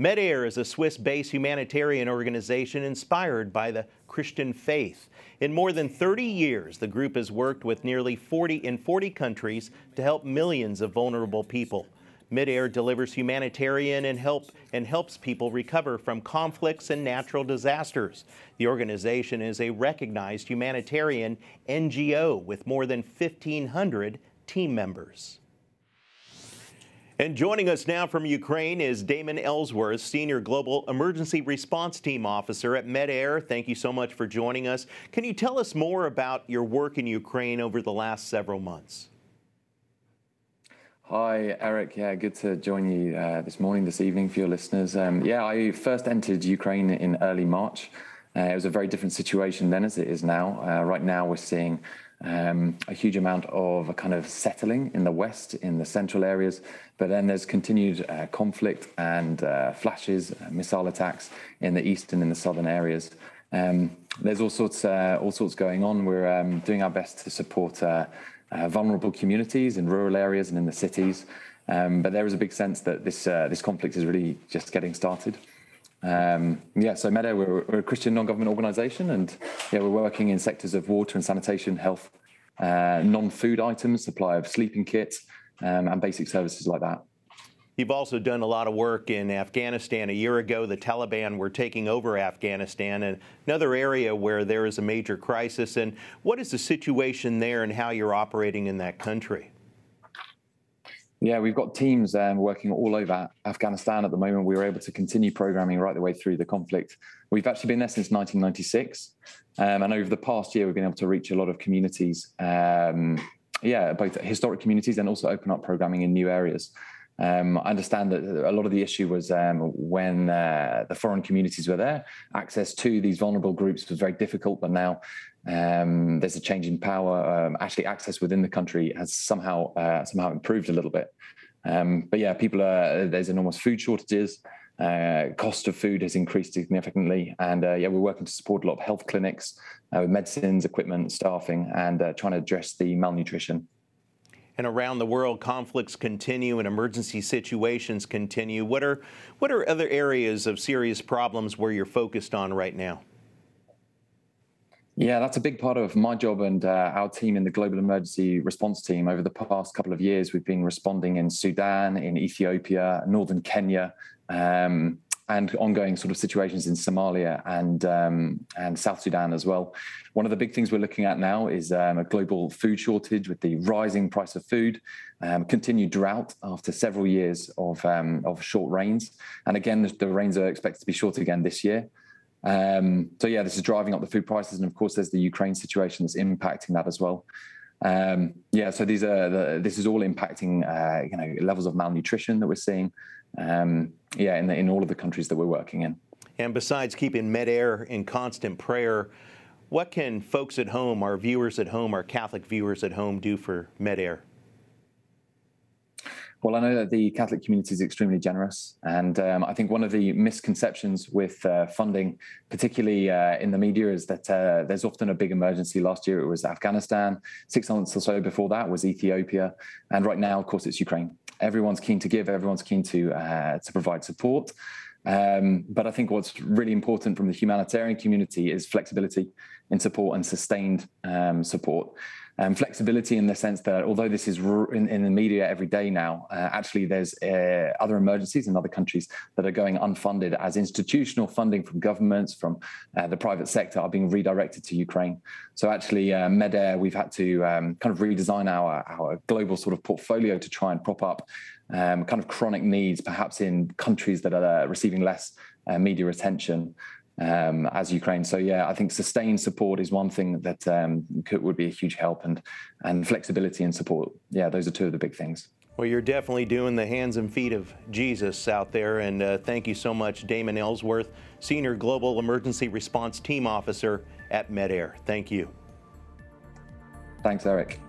Medair is a Swiss-based humanitarian organization inspired by the Christian faith. In more than 30 years, the group has worked with nearly 40 countries to help millions of vulnerable people. Medair delivers humanitarian and helps people recover from conflicts and natural disasters. The organization is a recognized humanitarian NGO with more than 1,500 team members. And joining us now from Ukraine is Damon Elsworth, Senior Global Emergency Response Team Officer at Medair. Thank you so much for joining us. Can you tell us more about your work in Ukraine over the last several months? Hi, Eric. Yeah, good to join you this evening for your listeners. I first entered Ukraine in early March. It was a very different situation then as it is now. Right now, we're seeing a huge amount of kind of settling in the west, in the central areas, but then there's continued conflict and flashes, missile attacks in the east and in the southern areas. There's all sorts going on. We're doing our best to support vulnerable communities in rural areas and in the cities, but there is a big sense that this conflict is really just getting started. So Medair, we're a Christian non-government organisation, and we're working in sectors of water and sanitation, health, non-food items, supply of sleeping kits, and basic services like that. You've also done a lot of work in Afghanistan. A year ago, the Taliban were taking over Afghanistan, and another area where there is a major crisis. And what is the situation there and how you're operating in that country? Yeah, we've got teams working all over Afghanistan at the moment. We were able to continue programming right the way through the conflict. We've actually been there since 1996. And over the past year, we've been able to reach a lot of communities, both historic communities and also open up programming in new areas. I understand that a lot of the issue was when the foreign communities were there, access to these vulnerable groups was very difficult, but now there's a change in power. Actually, access within the country has somehow improved a little bit. There's enormous food shortages. Cost of food has increased significantly, and we're working to support a lot of health clinics with medicines, equipment, staffing, and trying to address the malnutrition. And around the world, conflicts continue and emergency situations continue. What are other areas of serious problems where you're focused on right now? Yeah, that's a big part of my job and our team in the Global Emergency Response Team. Over the past couple of years, we've been responding in Sudan, in Ethiopia, northern Kenya, and ongoing sort of situations in Somalia and South Sudan as well. One of the big things we're looking at now is a global food shortage with the rising price of food, continued drought after several years of short rains. And again, the rains are expected to be short again this year. This is driving up the food prices. And of course, there's the Ukraine situation that's impacting that as well. So this is all impacting, levels of malnutrition that we're seeing, in all of the countries that we're working in. And besides keeping Medair in constant prayer, what can folks at home, our viewers at home, our Catholic viewers at home do for Medair? Well, I know that the Catholic community is extremely generous, and I think one of the misconceptions with funding, particularly in the media, is that there's often a big emergency. Last year it was Afghanistan, 6 months or so before that was Ethiopia, and right now, of course, it's Ukraine. Everyone's keen to give, everyone's keen to provide support. But I think what's really important from the humanitarian community is flexibility in support and sustained support. Flexibility in the sense that although this is in the media every day now, actually there's other emergencies in other countries that are going unfunded as institutional funding from governments, from the private sector are being redirected to Ukraine. So actually Medair, we've had to kind of redesign our global sort of portfolio to try and prop up kind of chronic needs, perhaps in countries that are receiving less media attention. As Ukraine. So I think sustained support is one thing that would be a huge help, and flexibility and support. Yeah, those are two of the big things. Well, you're definitely doing the hands and feet of Jesus out there, and thank you so much, Damon Elsworth, Senior Global Emergency Response Team Officer at Medair. Thank you. Thanks, Eric.